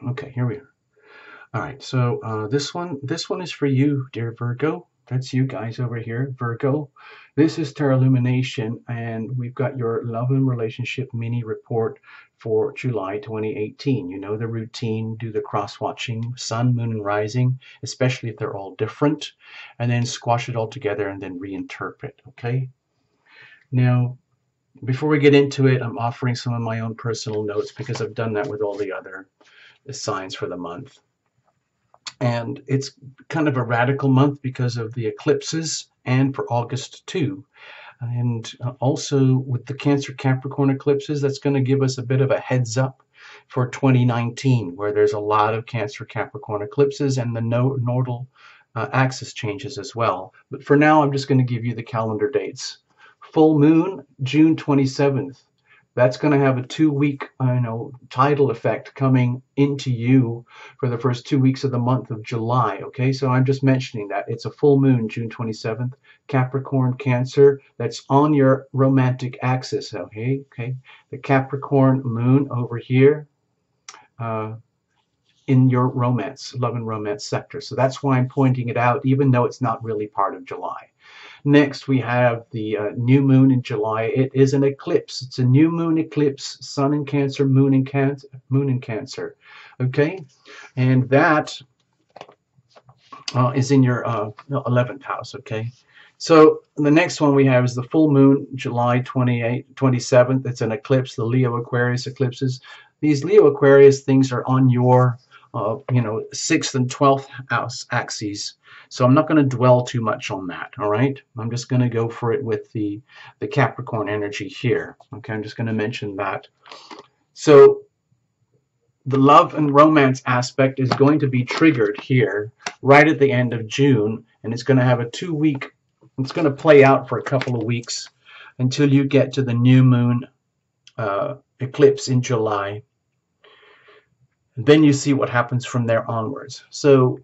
Okay, here we are. All right, so this one is for you, dear Virgo. That's you guys over here, Virgo. This is Terra Illumination, and we've got your love and relationship mini report for July 2018. You know the routine, do the cross-watching, sun, moon, and rising, especially if they're all different, and then squash it all together and then reinterpret, okay? Now, before we get into it, I'm offering some of my own personal notes because I've done that with all the other signs for the month. And it's kind of a radical month because of the eclipses and for August too. And also with the Cancer Capricorn eclipses, that's going to give us a bit of a heads up for 2019, where there's a lot of Cancer Capricorn eclipses and the nodal axis changes as well. But for now, I'm just going to give you the calendar dates. Full moon, June 27th. That's going to have a 2-week, tidal effect coming into you for the first 2 weeks of the month of July. Okay, so I'm just mentioning that it's a full moon, June 27th, Capricorn, Cancer. That's on your romantic axis. Okay, the Capricorn moon over here in your romance, love and romance sector. So that's why I'm pointing it out, even though it's not really part of July. Next, we have the new moon in July. It is an eclipse. It's a new moon eclipse, sun in Cancer, moon in Cancer. Okay, and that is in your 11th house. Okay, so the next one we have is the full moon, July 27th. It's an eclipse, the Leo Aquarius eclipses. These Leo Aquarius things are on your 6th and 12th house axes. So I'm not going to dwell too much on that, all right? I'm just going to go for it with the Capricorn energy here. Okay, I'm just going to mention that. So the love and romance aspect is going to be triggered here right at the end of June, and it's going to have a 2-week, it's going to play out for a couple of weeks until you get to the new moon eclipse in July. And then you see what happens from there onwards. So,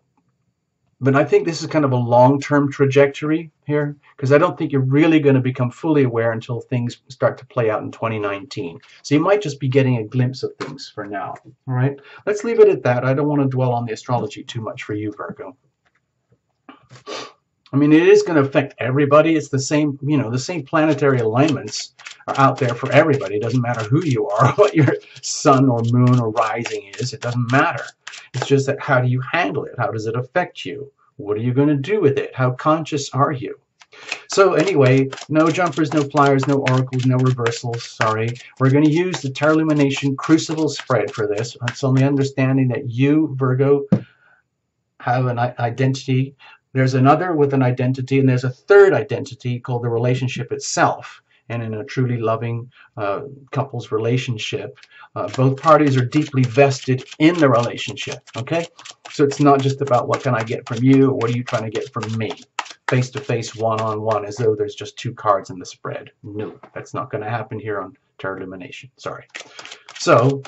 but I think this is kind of a long-term trajectory here, because I don't think you're really going to become fully aware until things start to play out in 2019. So you might just be getting a glimpse of things for now. All right, let's leave it at that. I don't want to dwell on the astrology too much for you, Virgo. I mean, it is going to affect everybody. It's the same, the same planetary alignments are out there for everybody. It doesn't matter who you are, what your sun or moon or rising is. It doesn't matter. It's just that how do you handle it? How does it affect you? What are you going to do with it? How conscious are you? So anyway, no jumpers, no flyers, no oracles, no reversals. Sorry. We're going to use the Terra Illumination Crucible spread for this. It's on the understanding that you, Virgo, have an identity. There's another with an identity, and there's a third identity called the relationship itself. And in a truly loving couple's relationship, both parties are deeply vested in the relationship, okay? So it's not just about what can I get from you, or what are you trying to get from me? Face-to-face, one-on-one, as though there's just 2 cards in the spread. No, that's not going to happen here on Terra Illumination. Sorry. So,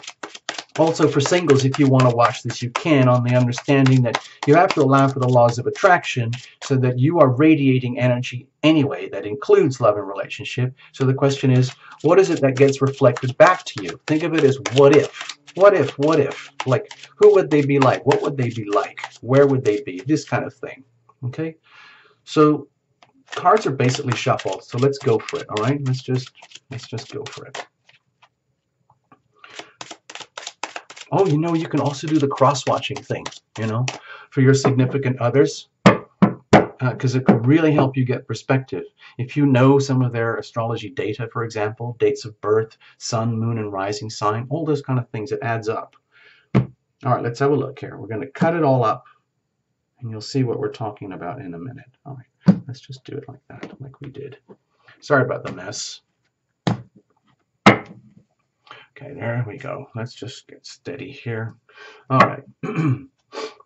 also for singles, if you want to watch this, you can, on the understanding that you have to allow for the laws of attraction so that you are radiating energy anyway that includes love and relationship. So the question is, what is it that gets reflected back to you? Think of it as what if? What if? What if? Like, who would they be like? What would they be like? Where would they be? This kind of thing. Okay? So cards are basically shuffled. So let's go for it. All right? Let's just go for it. Oh, you can also do the cross-watching thing, for your significant others, because it could really help you get perspective. If you know some of their astrology data, for example, dates of birth, sun, moon, and rising sign, all those kind of things, it adds up. All right, let's have a look here. We're going to cut it all up, and you'll see what we're talking about in a minute. All right, let's just do it like that, like we did. Sorry about the mess. Okay, there we go. Let's just get steady here. All right.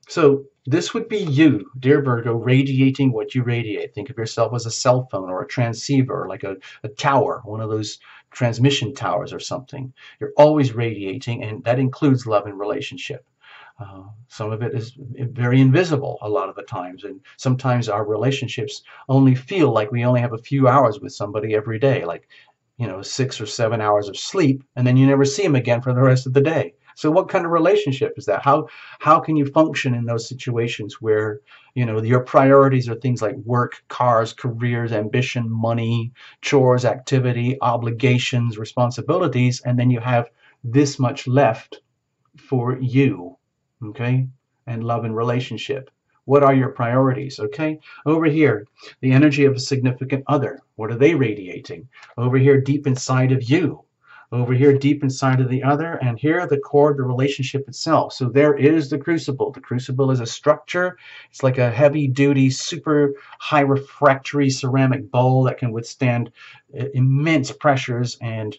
So this would be you, dear Virgo, radiating what you radiate. Think of yourself as a cell phone or a transceiver, like a tower, one of those transmission towers or something. You're always radiating, and that includes love and relationship. Some of it is very invisible a lot of the times, and sometimes our relationships only feel like we only have a few hours with somebody every day, like 6 or 7 hours of sleep, and then you never see them again for the rest of the day. So what kind of relationship is that? How can you function in those situations where, you know, your priorities are things like work, cars, careers, ambition, money, chores, activity, obligations, responsibilities, and then you have this much left for you, okay, and love and relationship? What are your priorities? Okay, over here, the energy of a significant other. What are they radiating? Over here, deep inside of you. Over here, deep inside of the other, and here, the core of the relationship itself. So there is the crucible. The crucible is a structure. It's like a heavy-duty, super high refractory ceramic bowl that can withstand immense pressures and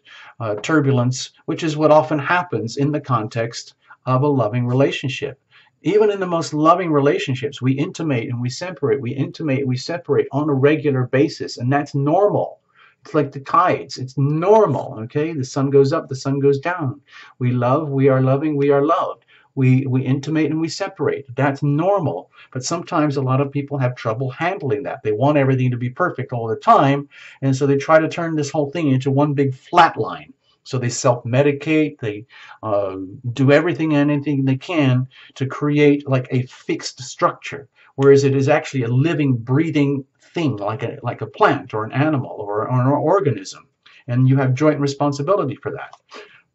turbulence, which is what often happens in the context of a loving relationship. Even in the most loving relationships, we intimate and we separate, we intimate and we separate on a regular basis, and that's normal. It's like the tides. It's normal, okay? The sun goes up, the sun goes down. We love, we are loving, we are loved. We intimate and we separate. That's normal. But sometimes a lot of people have trouble handling that. They want everything to be perfect all the time, and so they try to turn this whole thing into one big flat line. So they self-medicate, they do everything and anything they can to create like a fixed structure, whereas it is actually a living, breathing thing, like a plant or an animal or an organism. And you have joint responsibility for that.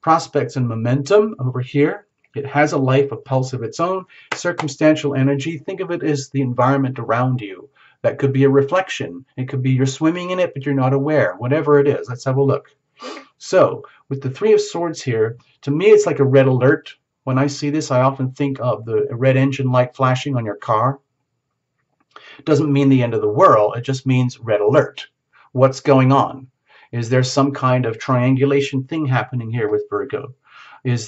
Prospects and momentum over here. It has a life, a pulse of its own. Circumstantial energy, think of it as the environment around you. That could be a reflection. It could be you're swimming in it, but you're not aware. Whatever it is, let's have a look. So, with the Three of Swords here, to me it's like a red alert. When I see this, I often think of the red engine light flashing on your car. It doesn't mean the end of the world, it just means red alert. What's going on? Is there some kind of triangulation thing happening here with Virgo?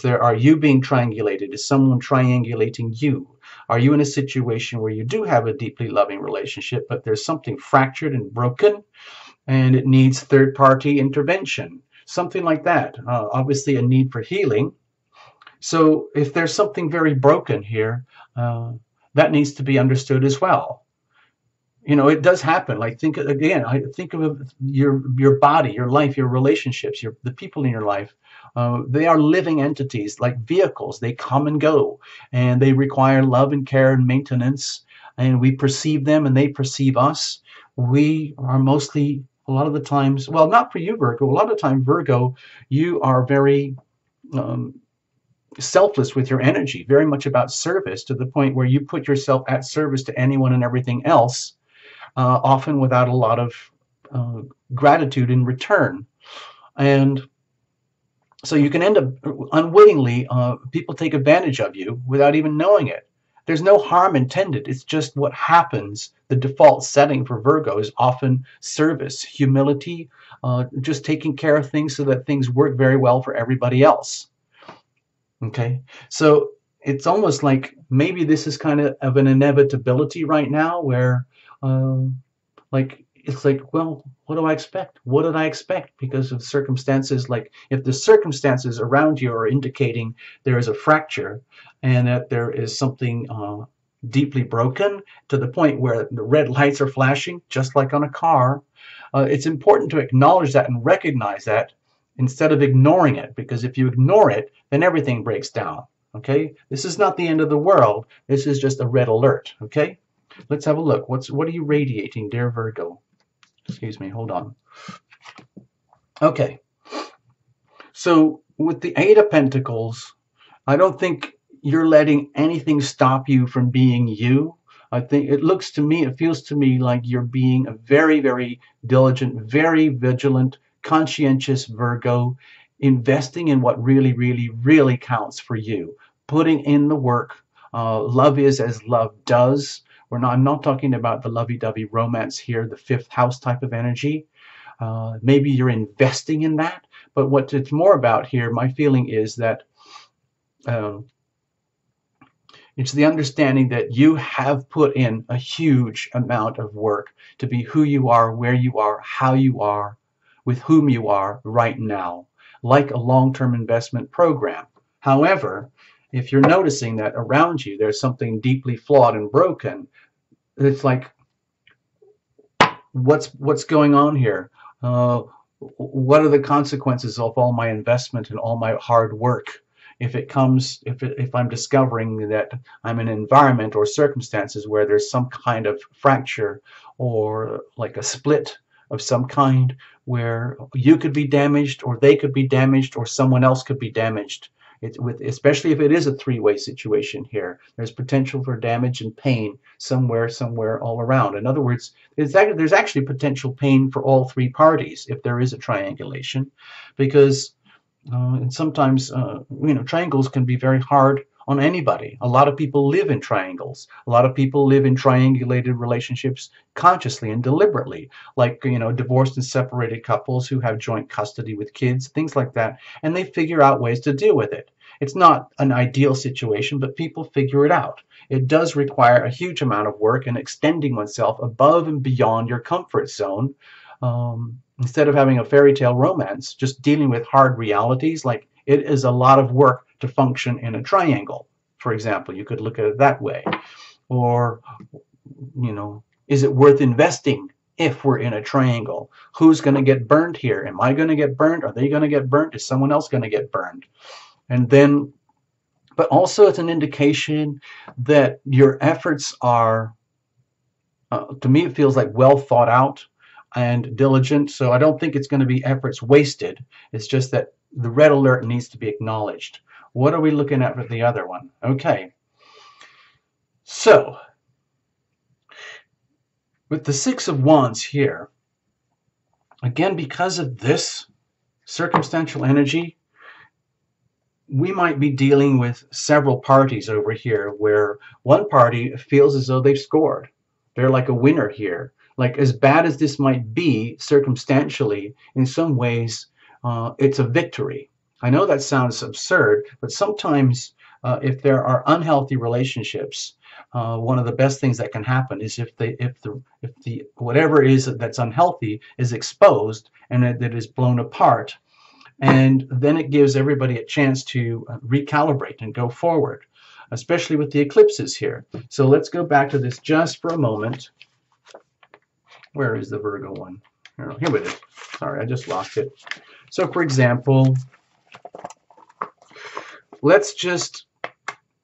Are you being triangulated? Is someone triangulating you? Are you in a situation where you do have a deeply loving relationship, but there's something fractured and broken, and it needs third-party intervention? Something like that. Obviously a need for healing. So if there's something very broken here, that needs to be understood as well. You know, it does happen. Like, think again, think of your body, your life, your relationships, the people in your life. They are living entities, like vehicles. They come and go, and they require love and care and maintenance, and we perceive them and they perceive us. We are mostly, a lot of the times, well, not for you, Virgo. A lot of the time, Virgo, you are very selfless with your energy, very much about service, to the point where you put yourself at service to anyone and everything else, often without a lot of gratitude in return. And so you can end up unwittingly, people take advantage of you without even knowing it. There's no harm intended. It's just what happens. The default setting for Virgo is often service, humility, just taking care of things so that things work very well for everybody else. Okay, so it's almost like maybe this is kind of an inevitability right now, where it's like, well, what do I expect? What did I expect? Because of circumstances, like if the circumstances around you are indicating there is a fracture and that there is something deeply broken to the point where the red lights are flashing, just like on a car, it's important to acknowledge that and recognize that instead of ignoring it, because if you ignore it, then everything breaks down. Okay, this is not the end of the world. This is just a red alert. Okay, let's have a look. What are you radiating, dear Virgo? Excuse me, hold on. Okay, so with the Eight of Pentacles, I don't think you're letting anything stop you from being you. I think it looks to me, it feels to me like you're being a very, very diligent, very vigilant, conscientious Virgo, investing in what really, really, really counts for you, putting in the work. Love is as love does. I'm not talking about the lovey-dovey romance here, the fifth house type of energy. Maybe you're investing in that, but what it's more about here, my feeling is that it's the understanding that you have put in a huge amount of work to be who you are, where you are, how you are, with whom you are right now, like a long-term investment program. However, if you're noticing that around you there's something deeply flawed and broken, it's like, what's going on here? What are the consequences of all my investment and all my hard work? if I'm discovering that I'm in an environment or circumstances where there's some kind of fracture or like a split of some kind where you could be damaged or they could be damaged or someone else could be damaged. Especially if it is a three-way situation here, there's potential for damage and pain somewhere all around. In other words, there's actually potential pain for all three parties if there is a triangulation, because and sometimes, triangles can be very hard on anybody. A lot of people live in triangles. A lot of people live in triangulated relationships consciously and deliberately, like, divorced and separated couples who have joint custody with kids, things like that, and they figure out ways to deal with it. It's not an ideal situation, but people figure it out. It does require a huge amount of work and extending oneself above and beyond your comfort zone. Instead of having a fairy tale romance, just dealing with hard realities, like it is a lot of work to function in a triangle, for example. You could look at it that way. Or, is it worth investing if we're in a triangle? Who's going to get burned here? Am I going to get burned? Are they going to get burned? Is someone else going to get burned? And then, but also it's an indication that your efforts are, to me, it feels like well thought out and diligent. So I don't think it's going to be efforts wasted. It's just that the red alert needs to be acknowledged. What are we looking at for the other one? Okay. So with the Six of Wands here, again, because of this circumstantial energy, we might be dealing with several parties over here where one party feels as though they've scored. They're like a winner here. Like, as bad as this might be circumstantially, in some ways, it's a victory. I know that sounds absurd, but sometimes if there are unhealthy relationships, one of the best things that can happen is if the whatever it is that's unhealthy is exposed and that is blown apart, and then it gives everybody a chance to recalibrate and go forward, especially with the eclipses here. So let's go back to this just for a moment. Where is the Virgo one? Here it is. Sorry, I just lost it. So, for example, let's just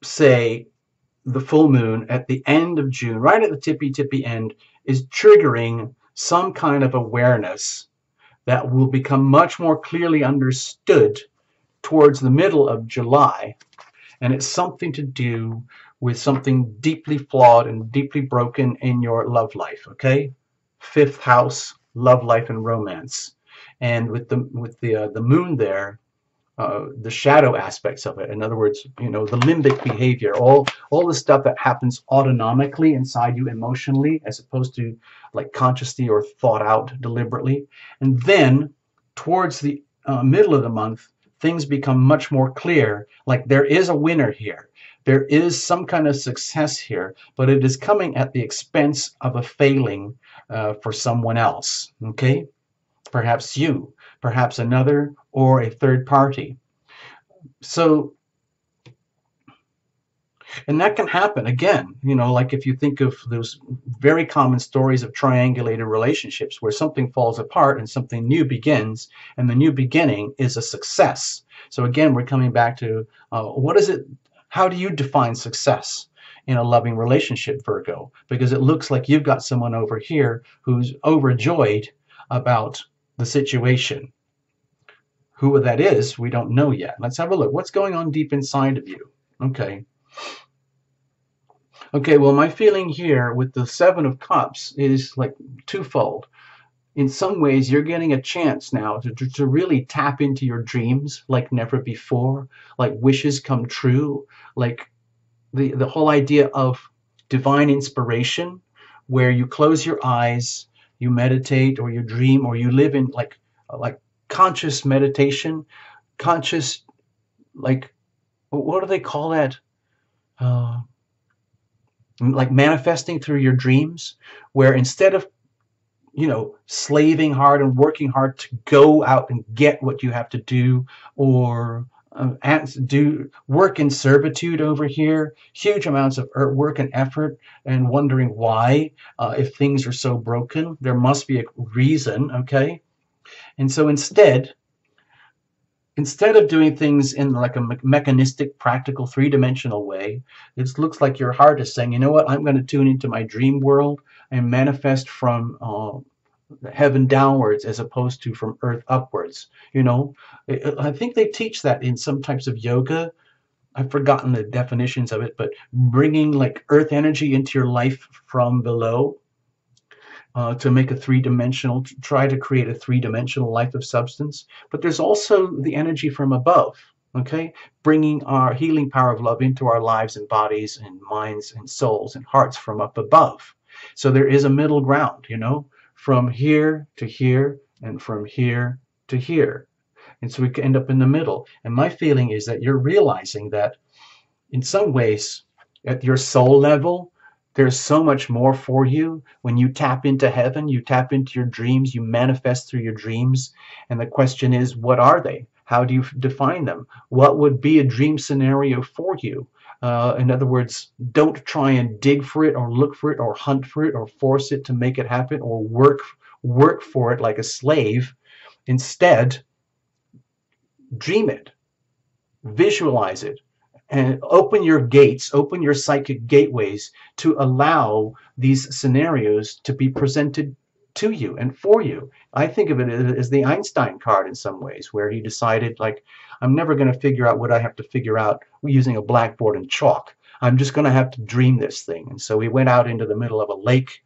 say the full moon at the end of June, right at the tippy end, is triggering some kind of awareness that will become much more clearly understood towards the middle of July. And it's something to do with something deeply flawed and deeply broken in your love life, okay? Fifth house, love life and romance. And with the moon there, the shadow aspects of it. In other words, the limbic behavior, all the stuff that happens autonomically inside you emotionally, as opposed to like consciously or thought out deliberately. And then towards the middle of the month, things become much more clear. Like, there is a winner here. There is some kind of success here, but it is coming at the expense of a failing for someone else, okay? Perhaps you, perhaps another, or a third party. So, and that can happen again, like if you think of those very common stories of triangulated relationships where something falls apart and something new begins, and the new beginning is a success. So again, we're coming back to what is it? How do you define success in a loving relationship, Virgo? Because it looks like you've got someone over here who's overjoyed about the situation. Who that is, we don't know yet. Let's have a look. What's going on deep inside of you? Okay. Okay, well, my feeling here with the Seven of Cups is like twofold. In some ways, you're getting a chance now to really tap into your dreams like never before, like wishes come true, like the whole idea of divine inspiration, where you close your eyes, you meditate, or you dream, or you live in like conscious meditation, conscious, like, what do they call that? Like manifesting through your dreams, where instead of slaving hard and working hard to go out and get what you have to do, or do work in servitude over here, huge amounts of work and effort, and wondering why, if things are so broken, there must be a reason, okay? And so instead, instead of doing things in like a mechanistic, practical, three-dimensional way, it looks like your heart is saying, you know what, I'm going to tune into my dream world and manifest from heaven downwards as opposed to from earth upwards. You know, I think they teach that in some types of yoga. I've forgotten the definitions of it, but bringing like earth energy into your life from below, to make a three-dimensional, try to create a three-dimensional life of substance. But there's also the energy from above, okay? Bringing our healing power of love into our lives and bodies and minds and souls and hearts from up above. So there is a middle ground, you know, from here to here and from here to here. And so we can end up in the middle. And my feeling is that you're realizing that in some ways, at your soul level, there's so much more for you. When you tap into heaven, you tap into your dreams, you manifest through your dreams. And the question is, what are they? How do you define them? What would be a dream scenario for you? In other words, don't try and dig for it or look for it or hunt for it or force it to make it happen or work for it like a slave. Instead, dream it, visualize it, and open your gates, open your psychic gateways to allow these scenarios to be presented to you and for you. I think of it as the Einstein card in some ways, where he decided, like, I'm never going to figure out what I have to figure out using a blackboard and chalk. I'm just going to have to dream this thing. And so he went out into the middle of a lake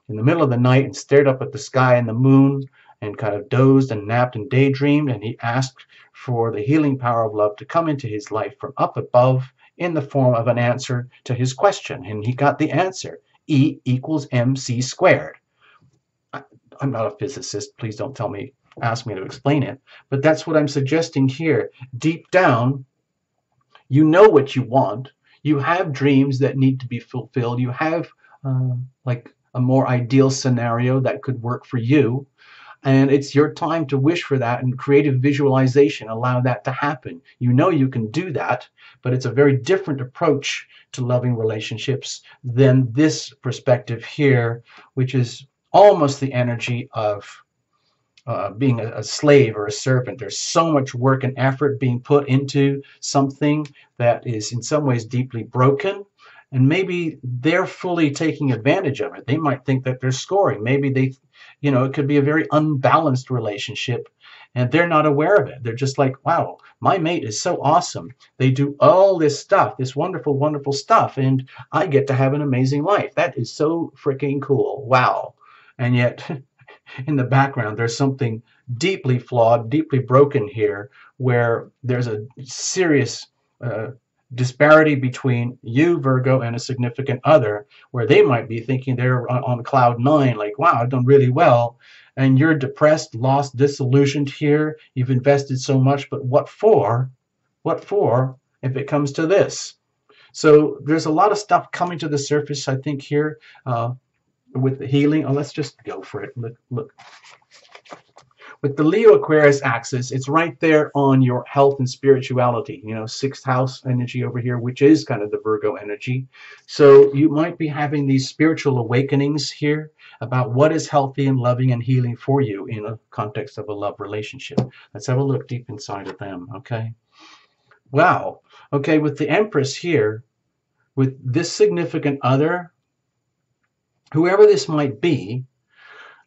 in the middle of the night and stared up at the sky and the moon and kind of dozed and napped and daydreamed, and he asked for the healing power of love to come into his life from up above in the form of an answer to his question. And he got the answer: E equals mc squared. I'm not a physicist. Please don't ask me to explain it. But that's what I'm suggesting here. Deep down, you know what you want. You have dreams that need to be fulfilled. You have like a more ideal scenario that could work for you. And it's your time to wish for that and creative visualization. Allow that to happen. You know you can do that, but it's a very different approach to loving relationships than this perspective here, which is almost the energy of being a slave or a servant. There's so much work and effort being put into something that is in some ways deeply broken. And maybe they're fully taking advantage of it. They might think that they're scoring. Maybe they, you know, it could be a very unbalanced relationship and they're not aware of it. They're just like, wow, my mate is so awesome. They do all this stuff, this wonderful, wonderful stuff, and I get to have an amazing life. That is so freaking cool. Wow. And yet, in the background, there's something deeply flawed, deeply broken here, where there's a serious disparity between you, Virgo, and a significant other, where they might be thinking they're on cloud nine, like, wow, I've done really well. And you're depressed, lost, disillusioned here. You've invested so much, but what for? What for if it comes to this? So there's a lot of stuff coming to the surface, I think, here with the healing. Oh, let's just go for it. Look. With the Leo Aquarius axis, it's right there on your health and spirituality, you know, sixth house energy over here, which is kind of the Virgo energy. So you might be having these spiritual awakenings here about what is healthy and loving and healing for you in a context of a love relationship. Let's have a look deep inside of them, okay? Wow. Okay, with the Empress here, with this significant other, whoever this might be,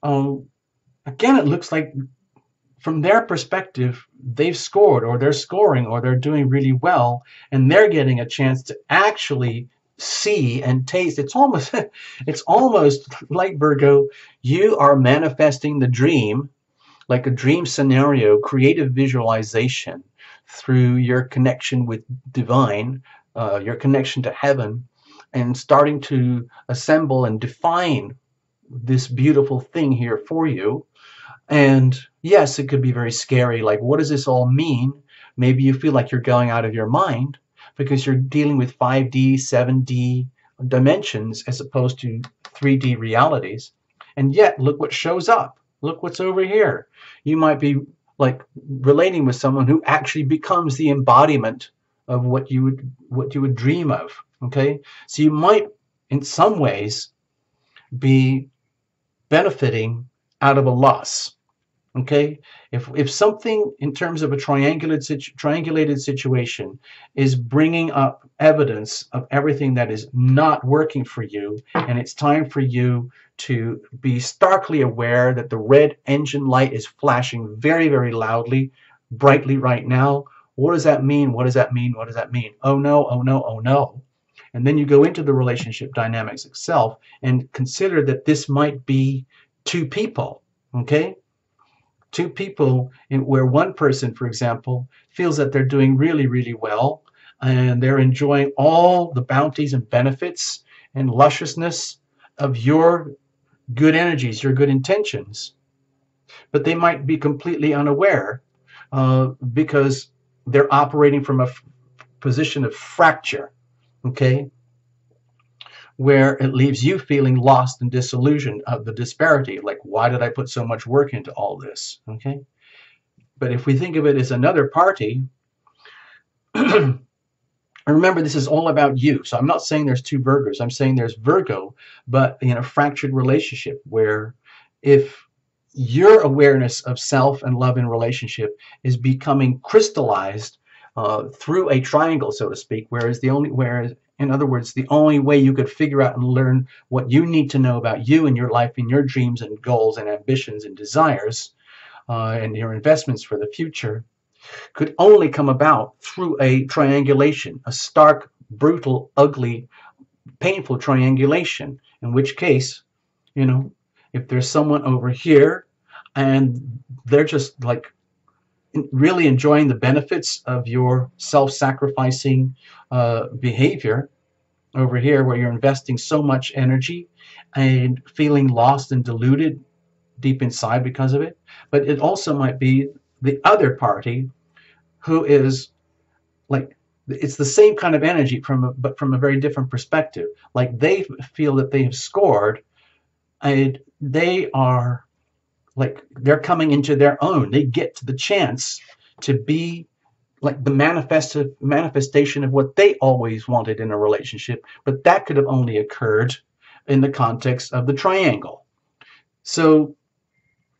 again, it looks like from their perspective, they've scored, or they're scoring, or they're doing really well, and they're getting a chance to actually see and taste. It's almost like, Virgo, you are manifesting the dream, like a dream scenario, creative visualization through your connection with divine, your connection to heaven, and starting to assemble and define this beautiful thing here for you. And yes, it could be very scary. Like, what does this all mean? Maybe you feel like you're going out of your mind because you're dealing with 5D, 7D dimensions as opposed to 3D realities. And yet, look what shows up. Look what's over here. You might be like relating with someone who actually becomes the embodiment of what you would dream of. Okay, so you might, in some ways, be benefiting out of a loss. Okay, if something in terms of a triangulated situation is bringing up evidence of everything that is not working for you, and it's time for you to be starkly aware that the red engine light is flashing very, very loudly, brightly right now. What does that mean? What does that mean? What does that mean? Oh no, oh no, oh no. And then you go into the relationship dynamics itself and consider that this might be two people. Okay, two people where one person, for example, feels that they're doing really, really well and they're enjoying all the bounties and benefits and lusciousness of your good energies, your good intentions. But they might be completely unaware because they're operating from a position of fracture, okay, where it leaves you feeling lost and disillusioned of the disparity. Like, why did I put so much work into all this? Okay. But if we think of it as another party, and remember, this is all about you. So I'm not saying there's two Virgos. I'm saying there's Virgo, but in a fractured relationship where if your awareness of self and love in relationship is becoming crystallized through a triangle, so to speak, whereas in other words, the only way you could figure out and learn what you need to know about you and your life and your dreams and goals and ambitions and desires and your investments for the future could only come about through a triangulation, a stark, brutal, ugly, painful triangulation. In which case, if there's someone over here and they're just like really enjoying the benefits of your self-sacrificing behavior over here, where you're investing so much energy and feeling lost and deluded deep inside because of it. But it also might be the other party who is like, it's the same kind of energy but from a very different perspective. Like, they feel that they have scored and they are like, they're coming into their own. They get to the chance to be like the manifestation of what they always wanted in a relationship, but that could have only occurred in the context of the triangle. So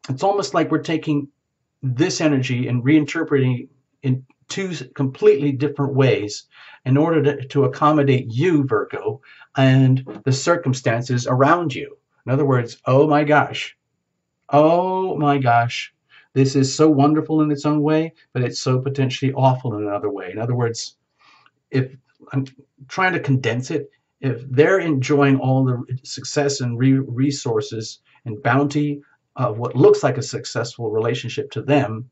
it's almost like we're taking this energy and reinterpreting in two completely different ways in order to accommodate you, Virgo, and the circumstances around you. In other words, oh my gosh, this is so wonderful in its own way, but it's so potentially awful in another way. In other words, if I'm trying to condense it, if they're enjoying all the success and resources and bounty of what looks like a successful relationship to them,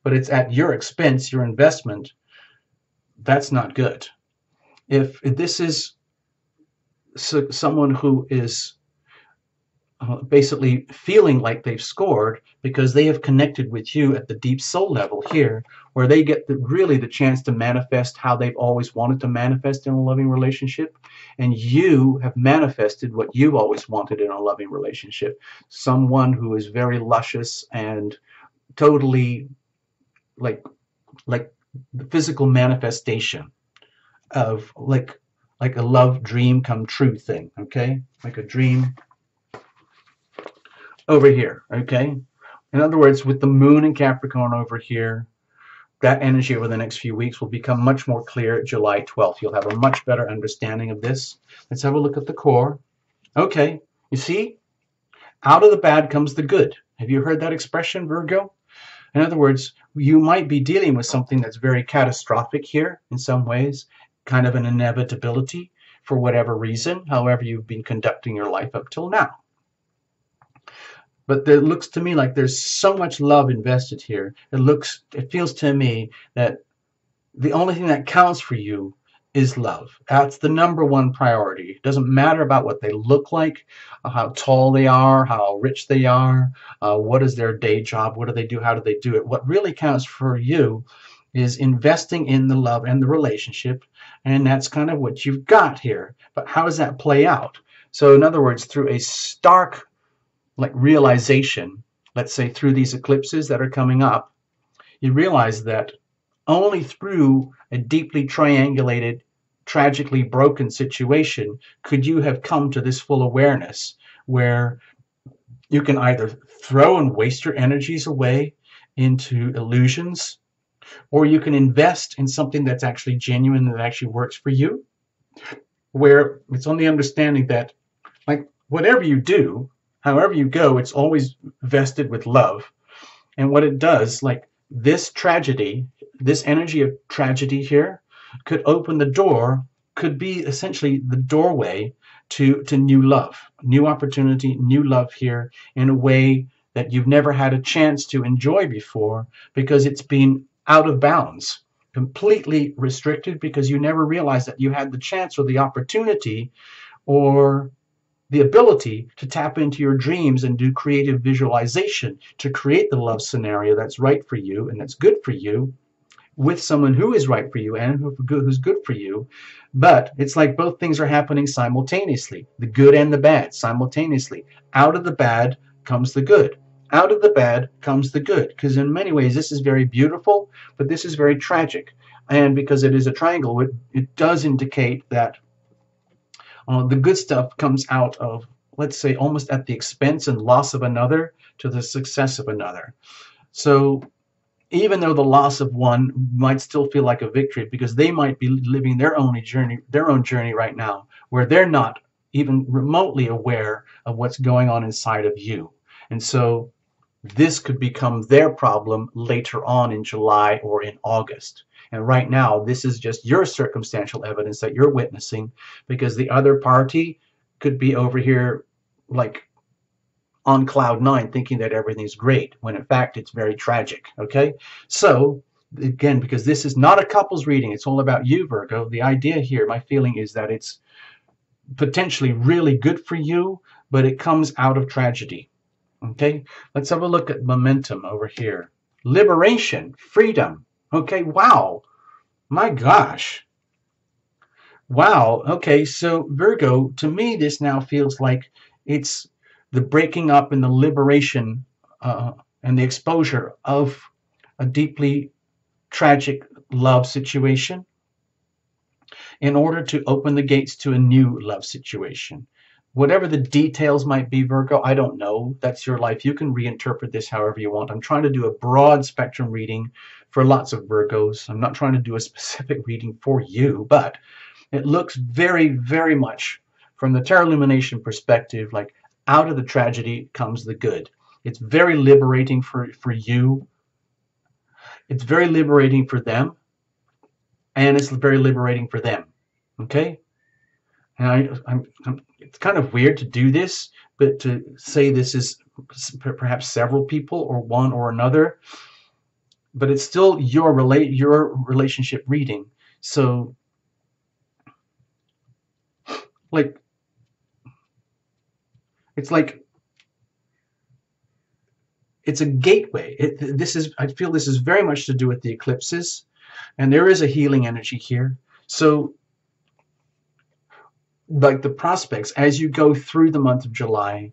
but it's at your expense, your investment, that's not good. If this is someone who is basically feeling like they've scored because they have connected with you at the deep soul level here, where they get really the chance to manifest how they've always wanted to manifest in a loving relationship, and you have manifested what you've always wanted in a loving relationship. Someone who is very luscious and totally like the physical manifestation of like a love dream come true thing, okay? Like a dream over here, okay? In other words, with the moon in Capricorn over here, that energy over the next few weeks will become much more clear July 12th. You'll have a much better understanding of this. Let's have a look at the core. Okay, you see? Out of the bad comes the good. Have you heard that expression, Virgo? In other words, you might be dealing with something that's very catastrophic here in some ways, kind of an inevitability for whatever reason, however you've been conducting your life up till now. But it looks to me like there's so much love invested here. It feels to me that the only thing that counts for you is love. That's the number one priority. It doesn't matter about what they look like, how tall they are, how rich they are, what is their day job, what do they do, how do they do it. What really counts for you is investing in the love and the relationship, and that's kind of what you've got here. But how does that play out? So in other words, through a stark realization, let's say through these eclipses that are coming up, you realize that only through a deeply triangulated, tragically broken situation could you have come to this full awareness where You can either throw and waste your energies away into illusions, or you can invest in something that's actually genuine, that actually works for you, where it's on the understanding that, like, whatever you do, however you go, it's always vested with love. And what it does, like this tragedy, this energy of tragedy here, could open the door, could be essentially the doorway to new love, new opportunity, new love here in a way that you've never had a chance to enjoy before, because it's been out of bounds, completely restricted, because you never realized that you had the chance or the opportunity or the ability to tap into your dreams and do creative visualization to create the love scenario that's right for you and that's good for you, with someone who is right for you and who's good for you. But it's like both things are happening simultaneously, the good and the bad simultaneously. Out of the bad comes the good. Out of the bad comes the good. Because in many ways, this is very beautiful, but this is very tragic. And because it is a triangle, it does indicate that the good stuff comes out of, let's say, almost at the expense and loss of another to the success of another. So even though the loss of one might still feel like a victory, because they might be living their own journey right now, where they're not even remotely aware of what's going on inside of you. And so this could become their problem later on in July or in August. And right now, this is just your circumstantial evidence that you're witnessing, because the other party could be over here like on cloud nine thinking that everything's great, when in fact it's very tragic. Okay, so again, because this is not a couples reading, it's all about you, Virgo. The idea here, my feeling is that it's potentially really good for you, but it comes out of tragedy. Okay, let's have a look at momentum over here. Liberation, freedom. Okay, wow, my gosh. Wow, okay, so Virgo, to me, this now feels like it's the breaking up and the liberation and the exposure of a deeply tragic love situation in order to open the gates to a new love situation. Whatever the details might be, Virgo, I don't know. That's your life. You can reinterpret this however you want. I'm trying to do a broad spectrum reading for lots of Virgos. I'm not trying to do a specific reading for you, but it looks very, very much from the Tarot Lumination perspective like out of the tragedy comes the good. It's very liberating for you. It's very liberating for them. And it's very liberating for them. Okay? And it's kind of weird to do this, but to say this is perhaps several people or one or another, but it's still your relationship reading. So, like, it's like it's a gateway. I feel this is very much to do with the eclipses, and there is a healing energy here. So, like the prospects as you go through the month of July,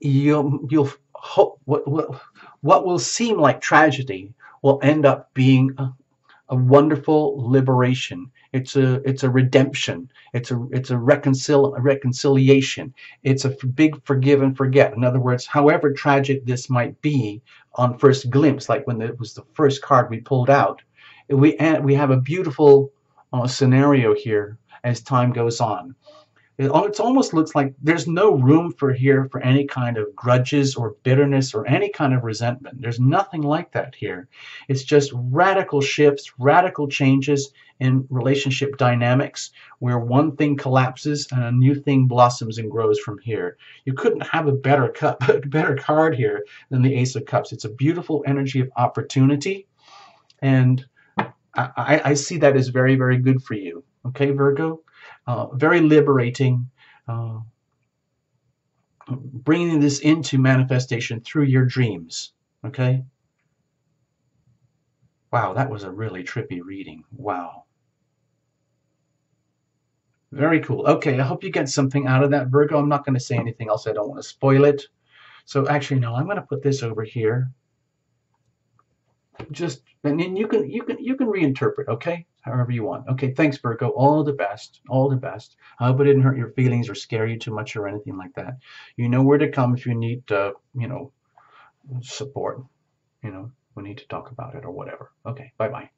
you'll hope what will seem like tragedy will end up being a wonderful liberation. It's a redemption. It's a reconciliation. It's a big forgive and forget. In other words, however tragic this might be on first glimpse, like when it was the first card we pulled out, we have a beautiful scenario here as time goes on. It almost looks like there's no room for any kind of grudges or bitterness or any kind of resentment. There's nothing like that here. It's just radical shifts, radical changes in relationship dynamics where one thing collapses and a new thing blossoms and grows from here. You couldn't have a better card here than the Ace of Cups. It's a beautiful energy of opportunity, and I see that as very, very good for you. Okay, Virgo? Very liberating, bringing this into manifestation through your dreams. Okay? Wow, that was a really trippy reading. Wow. Very cool. Okay, I hope you get something out of that, Virgo. I'm not going to say anything else. I don't want to spoil it. So actually, no, I'm going to put this over here. just, and then you can reinterpret, okay, however you want. Okay, thanks, Virgo. All the best. All the best. I hope it didn't hurt your feelings or scare you too much or anything like that. You know where to come if you need, support. We need to talk about it or whatever. Okay, bye bye.